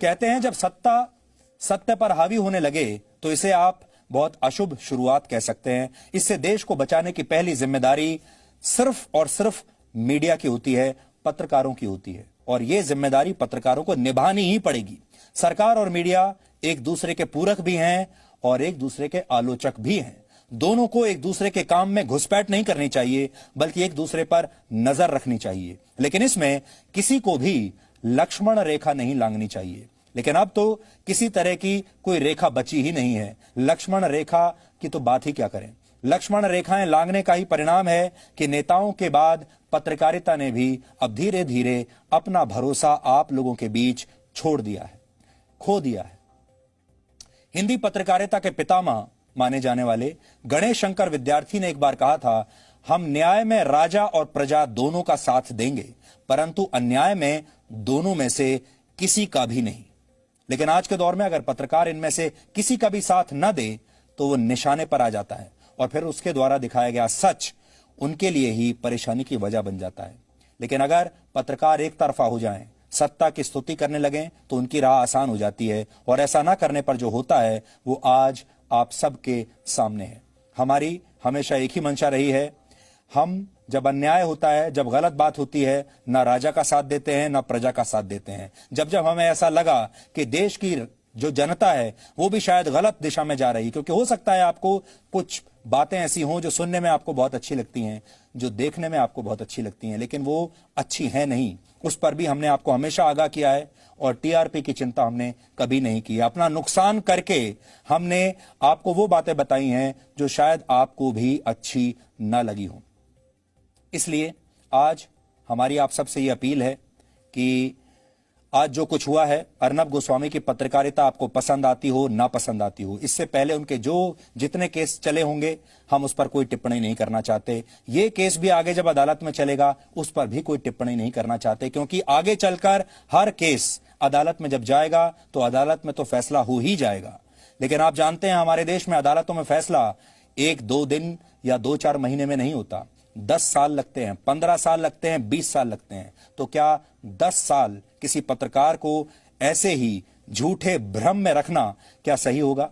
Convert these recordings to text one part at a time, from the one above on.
कहते हैं जब सत्ता सत्य पर हावी होने लगे तो इसे आप बहुत अशुभ शुरुआत कह सकते हैं। इससे देश को बचाने की पहली जिम्मेदारी सिर्फ और सिर्फ मीडिया की होती है, पत्रकारों की होती है, और यह जिम्मेदारी पत्रकारों को निभानी ही पड़ेगी। सरकार और मीडिया एक दूसरे के पूरक भी हैं और एक दूसरे के आलोचक भी हैं। दोनों को एक दूसरे के काम में घुसपैठ नहीं करनी चाहिए, बल्कि एक दूसरे पर नजर रखनी चाहिए। लेकिन इसमें किसी को भी लक्ष्मण रेखा नहीं लांघनी चाहिए। लेकिन अब तो किसी तरह की कोई रेखा बची ही नहीं है। लक्ष्मण रेखा की तो बात ही क्या करें। लक्ष्मण रेखाएं लांघने का ही परिणाम है कि नेताओं के बाद पत्रकारिता ने भी अब धीरे धीरे अपना भरोसा आप लोगों के बीच छोड़ दिया है, खो दिया है। हिंदी पत्रकारिता के पितामह माने जाने वाले गणेश शंकर विद्यार्थी ने एक बार कहा था, हम न्याय में राजा और प्रजा दोनों का साथ देंगे, परंतु अन्याय में दोनों में से किसी का भी नहीं। लेकिन आज के दौर में अगर पत्रकार इनमें से किसी का भी साथ न दे तो वो निशाने पर आ जाता है और फिर उसके द्वारा दिखाया गया सच उनके लिए ही परेशानी की वजह बन जाता है। लेकिन अगर पत्रकार एक तरफा हो जाएं, सत्ता की स्तुति करने लगें, तो उनकी राह आसान हो जाती है। और ऐसा ना करने पर जो होता है वो आज आप सबके सामने है। हमारी हमेशा एक ही मंशा रही है, हम जब अन्याय होता है, जब गलत बात होती है, ना राजा का साथ देते हैं ना प्रजा का साथ देते हैं। जब जब हमें ऐसा लगा कि देश की जो जनता है वो भी शायद गलत दिशा में जा रही, क्योंकि हो सकता है आपको कुछ बातें ऐसी हों जो सुनने में आपको बहुत अच्छी लगती हैं, जो देखने में आपको बहुत अच्छी लगती हैं, लेकिन वो अच्छी हैं नहीं, उस पर भी हमने आपको हमेशा आगाह किया है और टीआरपी की चिंता हमने कभी नहीं की। अपना नुकसान करके हमने आपको वो बातें बताई हैं जो शायद आपको भी अच्छी न लगी हो। इसलिए आज हमारी आप सबसे ये अपील है कि आज जो कुछ हुआ है, अर्नब गोस्वामी की पत्रकारिता आपको पसंद आती हो ना पसंद आती हो, इससे पहले उनके जो जितने केस चले होंगे हम उस पर कोई टिप्पणी नहीं करना चाहते। ये केस भी आगे जब अदालत में चलेगा उस पर भी कोई टिप्पणी नहीं करना चाहते, क्योंकि आगे चलकर हर केस अदालत में जब जाएगा तो अदालत में तो फैसला हो ही जाएगा। लेकिन आप जानते हैं हमारे देश में अदालतों में फैसला 1-2 दिन या 2-4 महीने में नहीं होता, 10 साल लगते हैं, 15 साल लगते हैं, 20 साल लगते हैं। तो क्या 10 साल किसी पत्रकार को ऐसे ही झूठे भ्रम में रखना क्या सही होगा?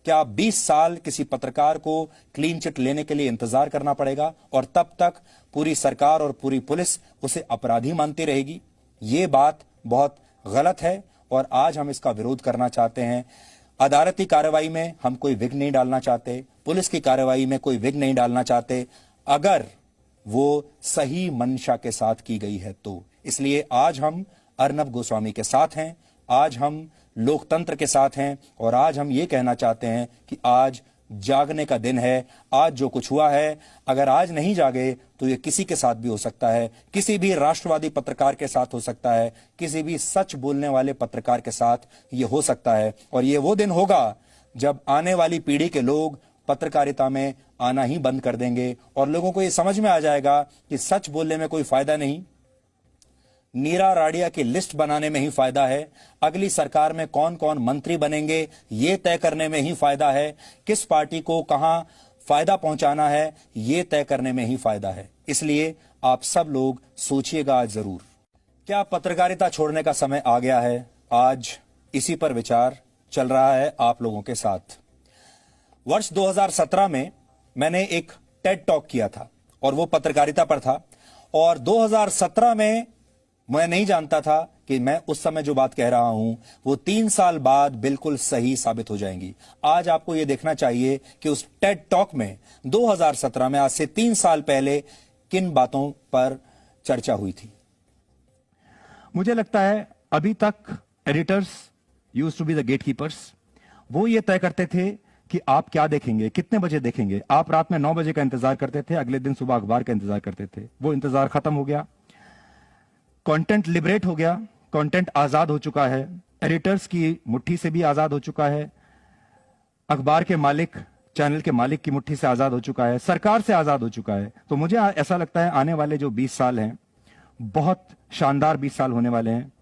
क्या 20 साल किसी पत्रकार को क्लीन चिट लेने के लिए इंतजार करना पड़ेगा और तब तक पूरी सरकार और पूरी पुलिस उसे अपराधी मानती रहेगी? ये बात बहुत गलत है और आज हम इसका विरोध करना चाहते हैं। अदालती कार्रवाई में हम कोई विघ्न नहीं डालना चाहते, पुलिस की कार्रवाई में कोई विघ्न नहीं डालना चाहते, अगर वो सही मंशा के साथ की गई है तो। इसलिए आज हम अर्नब गोस्वामी के साथ हैं, आज हम लोकतंत्र के साथ हैं और आज हम ये कहना चाहते हैं कि आज जागने का दिन है। आज जो कुछ हुआ है, अगर आज नहीं जागे तो ये किसी के साथ भी हो सकता है, किसी भी राष्ट्रवादी पत्रकार के साथ हो सकता है, किसी भी सच बोलने वाले पत्रकार के साथ ये हो सकता है। और ये वो दिन होगा जब आने वाली पीढ़ी के लोग पत्रकारिता में आना ही बंद कर देंगे और लोगों को यह समझ में आ जाएगा कि सच बोलने में कोई फायदा नहीं, नीरा राडिया की लिस्ट बनाने में ही फायदा है, अगली सरकार में कौन कौन मंत्री बनेंगे ये तय करने में ही फायदा है, किस पार्टी को कहां फायदा पहुंचाना है ये तय करने में ही फायदा है। इसलिए आप सब लोग सोचिएगा आज जरूर, क्या पत्रकारिता छोड़ने का समय आ गया है? आज इसी पर विचार चल रहा है आप लोगों के साथ। वर्ष 2017 में मैंने एक टेड टॉक किया था और वो पत्रकारिता पर था, और 2017 में मैं नहीं जानता था कि मैं उस समय जो बात कह रहा हूं वो 3 साल बाद बिल्कुल सही साबित हो जाएंगी। आज आपको यह देखना चाहिए कि उस टेड टॉक में 2017 में, आज से 3 साल पहले, किन बातों पर चर्चा हुई थी। मुझे लगता है अभी तक editors used to be the gatekeepers. वो ये तय करते थे कि आप क्या देखेंगे, कितने बजे देखेंगे। आप रात में 9 बजे का इंतजार करते थे, अगले दिन सुबह अखबार का इंतजार करते थे। वो इंतजार खत्म हो गया, कंटेंट लिबरेट हो गया, कंटेंट आजाद हो चुका है, एडिटर्स की मुट्ठी से भी आजाद हो चुका है, अखबार के मालिक, चैनल के मालिक की मुट्ठी से आजाद हो चुका है, सरकार से आजाद हो चुका है। तो मुझे ऐसा लगता है आने वाले जो 20 साल हैं बहुत शानदार 20 साल होने वाले हैं।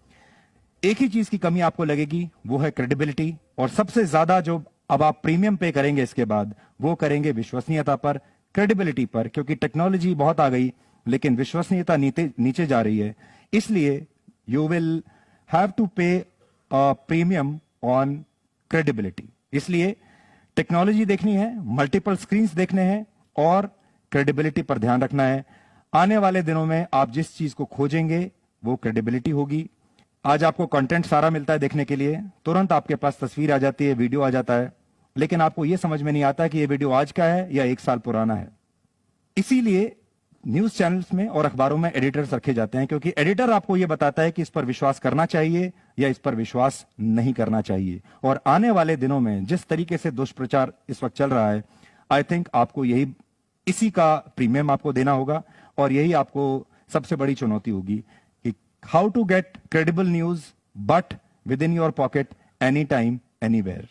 एक ही चीज की कमी आपको लगेगी, वो है क्रेडिबिलिटी, और सबसे ज्यादा जो अब आप प्रीमियम पे करेंगे इसके बाद, वो करेंगे विश्वसनीयता पर, क्रेडिबिलिटी पर, क्योंकि टेक्नोलॉजी बहुत आ गई लेकिन विश्वसनीयता नीचे जा रही है। इसलिए यू विल हैव टू पे प्रीमियम ऑन क्रेडिबिलिटी। इसलिए टेक्नोलॉजी देखनी है, मल्टीपल स्क्रीन्स देखने हैं और क्रेडिबिलिटी पर ध्यान रखना है। आने वाले दिनों में आप जिस चीज को खोजेंगे वो क्रेडिबिलिटी होगी। आज आपको कंटेंट सारा मिलता है देखने के लिए, तुरंत आपके पास तस्वीर आ जाती है, वीडियो आ जाता है, लेकिन आपको यह समझ में नहीं आता कि यह वीडियो आज का है या 1 साल पुराना है। इसीलिए न्यूज चैनल्स में और अखबारों में एडिटर्स रखे जाते हैं, क्योंकि एडिटर आपको यह बताता है कि इस पर विश्वास करना चाहिए या इस पर विश्वास नहीं करना चाहिए। और आने वाले दिनों में जिस तरीके से दुष्प्रचार इस वक्त चल रहा है, आई थिंक आपको इसी का प्रीमियम आपको देना होगा और यही आपको सबसे बड़ी चुनौती होगी कि how to get credible news but within your pocket any time anywhere.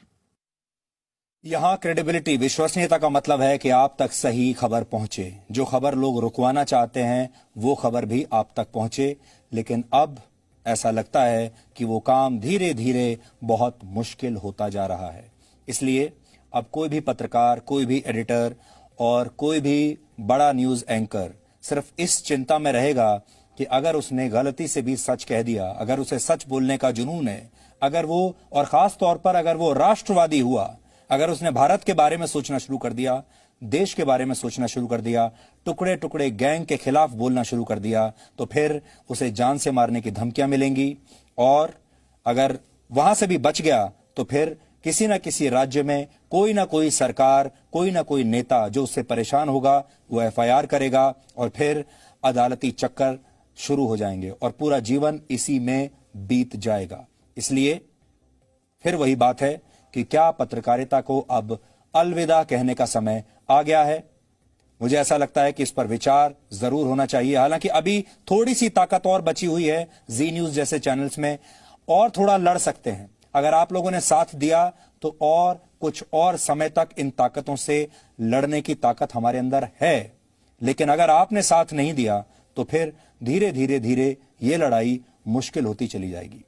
यहां क्रेडिबिलिटी, विश्वसनीयता का मतलब है कि आप तक सही खबर पहुंचे। जो खबर लोग रुकवाना चाहते हैं वो खबर भी आप तक पहुंचे, लेकिन अब ऐसा लगता है कि वो काम धीरे धीरे बहुत मुश्किल होता जा रहा है। इसलिए अब कोई भी पत्रकार, कोई भी एडिटर और कोई भी बड़ा न्यूज एंकर सिर्फ इस चिंता में रहेगा कि अगर उसने गलती से भी सच कह दिया, अगर उसे सच बोलने का जुनून है, अगर वो, और खास तौर पर अगर वो राष्ट्रवादी हुआ, अगर उसने भारत के बारे में सोचना शुरू कर दिया, देश के बारे में सोचना शुरू कर दिया, टुकड़े टुकड़े गैंग के खिलाफ बोलना शुरू कर दिया, तो फिर उसे जान से मारने की धमकियां मिलेंगी। और अगर वहां से भी बच गया तो फिर किसी न किसी राज्य में कोई ना कोई सरकार, कोई ना कोई नेता जो उससे परेशान होगा वो एफआईआर करेगा और फिर अदालती चक्कर शुरू हो जाएंगे और पूरा जीवन इसी में बीत जाएगा। इसलिए फिर वही बात है कि क्या पत्रकारिता को अब अलविदा कहने का समय आ गया है? मुझे ऐसा लगता है कि इस पर विचार जरूर होना चाहिए। हालांकि अभी थोड़ी सी ताकत और बची हुई है जी न्यूज जैसे चैनल्स में, और थोड़ा लड़ सकते हैं। अगर आप लोगों ने साथ दिया तो और कुछ और समय तक इन ताकतों से लड़ने की ताकत हमारे अंदर है, लेकिन अगर आपने साथ नहीं दिया तो फिर धीरे धीरे धीरे ये लड़ाई मुश्किल होती चली जाएगी।